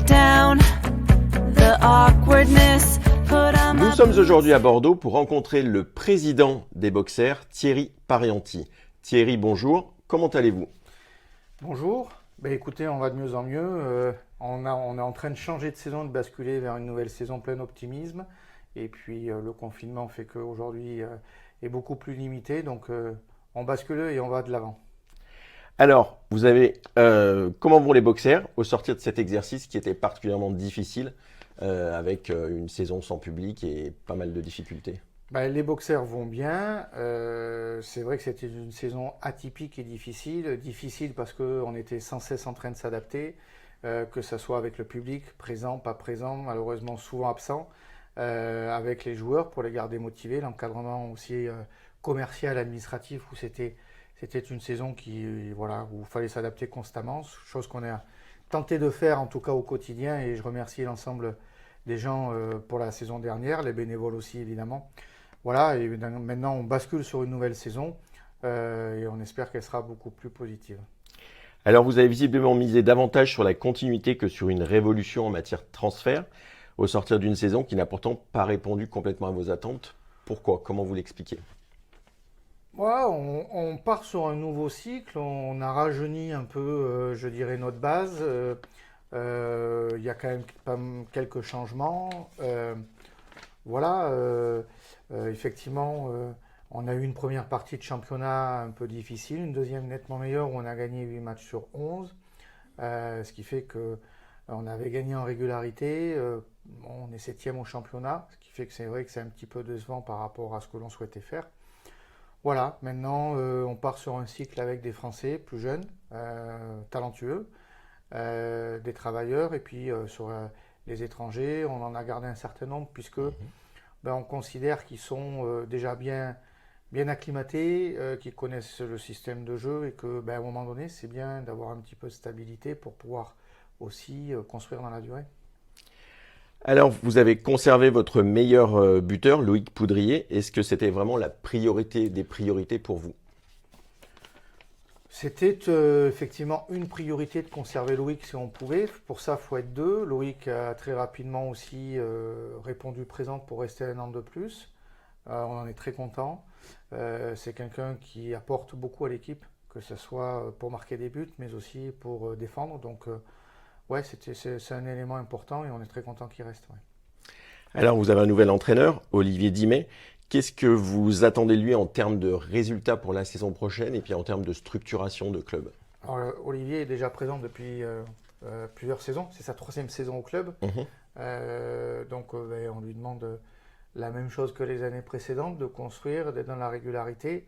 down the awkwardness. Nous sommes aujourd'hui à Bordeaux pour rencontrer le président des Boxers, Thierry Parianti. Thierry, bonjour, comment allez-vous ? Bonjour, écoutez, on va de mieux en mieux. On est en train de changer de saison, de basculer vers une nouvelle saison pleine d'optimisme. Et puis le confinement fait qu'aujourd'hui est beaucoup plus limité, donc on bascule et on va de l'avant. Alors, vous avez comment vont les Boxers au sortir de cet exercice qui était particulièrement difficile avec une saison sans public et pas mal de difficultés? Les Boxers vont bien. C'est vrai que c'était une saison atypique et difficile. Difficile parce qu'on était sans cesse en train de s'adapter, que ce soit avec le public, présent, pas présent, malheureusement souvent absent, avec les joueurs pour les garder motivés, l'encadrement aussi commercial, administratif, où c'était une saison où il fallait s'adapter constamment, chose qu'on a tenté de faire en tout cas au quotidien, et je remercie l'ensemble des gens pour la saison dernière, les bénévoles aussi évidemment. Voilà, et maintenant on bascule sur une nouvelle saison et on espère qu'elle sera beaucoup plus positive. Alors vous avez visiblement misé davantage sur la continuité que sur une révolution en matière de transfert au sortir d'une saison qui n'a pourtant pas répondu complètement à vos attentes. Pourquoi ? Comment vous l'expliquez ? On part sur un nouveau cycle, on a rajeuni un peu, je dirais, notre base. Il y a quand même quelques changements. Effectivement, on a eu une première partie de championnat un peu difficile, une deuxième nettement meilleure où on a gagné 8 matchs sur 11, ce qui fait qu'on avait gagné en régularité. On est 7e au championnat, ce qui fait que c'est vrai que c'est un petit peu décevant par rapport à ce que l'on souhaitait faire. Voilà, maintenant on part sur un cycle avec des Français plus jeunes, talentueux, des travailleurs, et puis sur les étrangers, on en a gardé un certain nombre puisque on considère qu'ils sont déjà bien acclimatés, qu'ils connaissent le système de jeu et qu'à un moment donné, c'est bien d'avoir un petit peu de stabilité pour pouvoir aussi construire dans la durée. Alors, vous avez conservé votre meilleur buteur, Loïc Poudrier. Est-ce que c'était vraiment la priorité des priorités pour vous ? C'était effectivement une priorité de conserver Loïc si on pouvait. Pour ça, il faut être deux. Loïc a très rapidement aussi répondu présent pour rester un an de plus. On en est très content. C'est quelqu'un qui apporte beaucoup à l'équipe, que ce soit pour marquer des buts, mais aussi pour défendre. Donc, c'est un élément important et on est très content qu'il reste. Ouais. Alors, vous avez un nouvel entraîneur, Olivier Dimet. Qu'est-ce que vous attendez de lui en termes de résultats pour la saison prochaine et puis en termes de structuration de club ? Alors, Olivier est déjà présent depuis plusieurs saisons. C'est sa 3e saison au club. Donc, on lui demande la même chose que les années précédentes, de construire, d'être dans la régularité.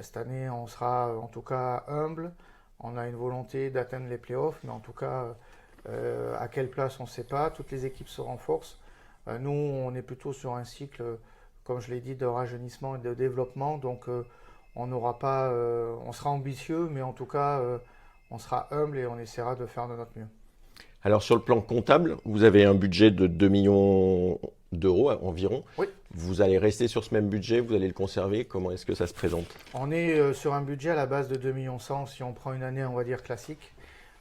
Cette année, on sera en tout cas humble. On a une volonté d'atteindre les playoffs, mais en tout cas, à quelle place, on ne sait pas. Toutes les équipes se renforcent. Nous, on est plutôt sur un cycle, comme je l'ai dit, de rajeunissement et de développement. Donc, on sera ambitieux, mais en tout cas, on sera humble et on essaiera de faire de notre mieux. Alors, sur le plan comptable, vous avez un budget de 2 millions d'euros environ. Oui. Vous allez rester sur ce même budget, vous allez le conserver. Comment est-ce que ça se présente ? On est sur un budget à la base de 2,1 millions si on prend une année, on va dire, classique.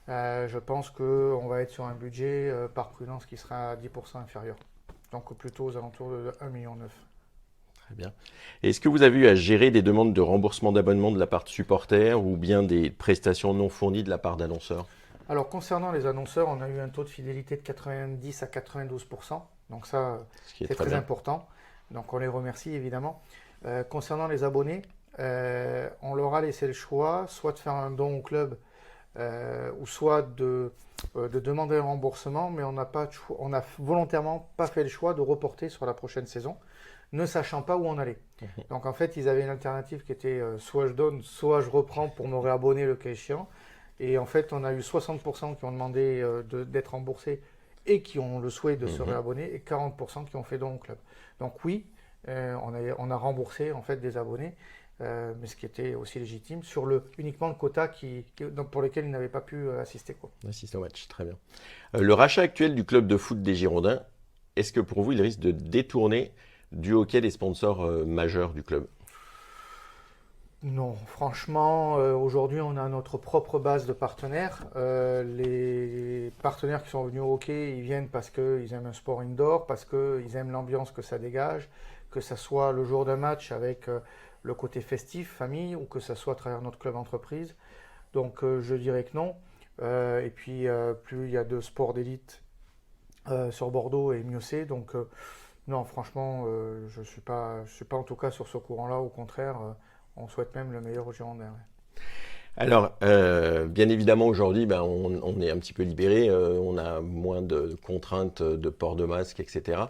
Je pense qu'on va être sur un budget par prudence qui sera à 10% inférieur. Donc plutôt aux alentours de 1,9 million. Très bien. Est-ce que vous avez eu à gérer des demandes de remboursement d'abonnement de la part de supporters ou bien des prestations non fournies de la part d'annonceurs ? Alors concernant les annonceurs, on a eu un taux de fidélité de 90 à 92%. Donc ça, c'est très important. Donc on les remercie évidemment. Concernant les abonnés, on leur a laissé le choix, soit de faire un don au club, ou soit de demander un remboursement, mais on n'a volontairement pas fait le choix de reporter sur la prochaine saison, ne sachant pas où on allait. Donc en fait, ils avaient une alternative qui était soit je donne, soit je reprends pour me réabonner le cas échéant. Et en fait, on a eu 60% qui ont demandé d'être remboursés et qui ont le souhait de se réabonner, et 40% qui ont fait don au club. Donc oui, on a remboursé en fait des abonnés, mais ce qui était aussi légitime, sur uniquement le quota pour lequel ils n'avaient pas pu assister. Assister au match, très bien. Le rachat actuel du club de foot des Girondins, est-ce que pour vous, il risque de détourner du hockey des sponsors majeurs du club ? Non, franchement, aujourd'hui, on a notre propre base de partenaires. Les partenaires qui sont venus au hockey, ils viennent parce qu'ils aiment un sport indoor, parce qu'ils aiment l'ambiance que ça dégage, que ça soit le jour d'un match avec le côté festif, famille, ou que ça soit à travers notre club entreprise. Donc, je dirais que non. Et puis, plus il y a de sports d'élite sur Bordeaux, et mieux c'est. Donc, non, franchement, je suis pas en tout cas sur ce courant-là. Au contraire. On souhaite même le meilleur aux Girondins. Ouais. Alors, bien évidemment, aujourd'hui, on est un petit peu libéré, on a moins de contraintes de port de masque, etc.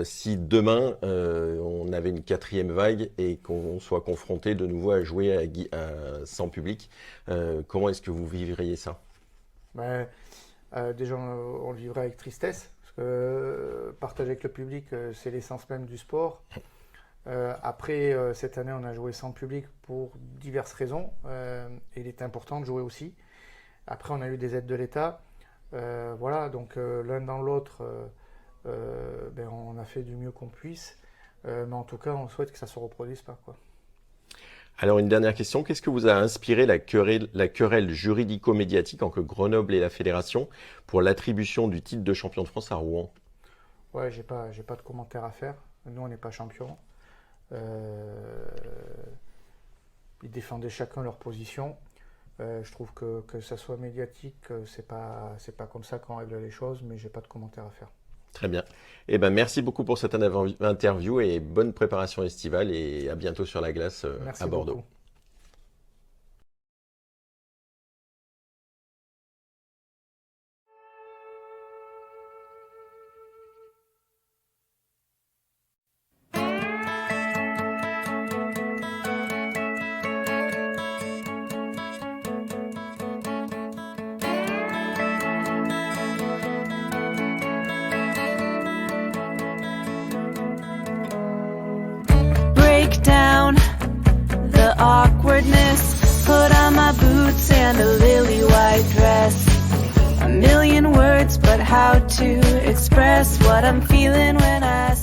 Si demain, on avait une 4e vague et qu'on soit confronté de nouveau à jouer sans public, comment est-ce que vous vivriez ça? Déjà, on le vivrait avec tristesse, parce que partager avec le public, c'est l'essence même du sport. Après, cette année, on a joué sans public pour diverses raisons. Et il est important de jouer aussi. Après, on a eu des aides de l'État. Voilà, donc l'un dans l'autre, on a fait du mieux qu'on puisse. Mais en tout cas, on souhaite que ça ne se reproduise pas, quoi. Alors, une dernière question. Qu'est-ce que vous a inspiré la querelle juridico-médiatique entre Grenoble et la Fédération pour l'attribution du titre de champion de France à Rouen? Ouais, j'ai pas de commentaire à faire. Nous, on n'est pas champions. Ils défendaient chacun leur position. Je trouve que ça soit médiatique, c'est pas comme ça qu'on règle les choses, mais j'ai pas de commentaire à faire. Très bien. Eh ben, merci beaucoup pour cette interview et bonne préparation estivale et à bientôt sur la glace à Bordeaux. Beaucoup. Awkwardness, put on my boots and a lily white dress. A million words, but how to express what I'm feeling when I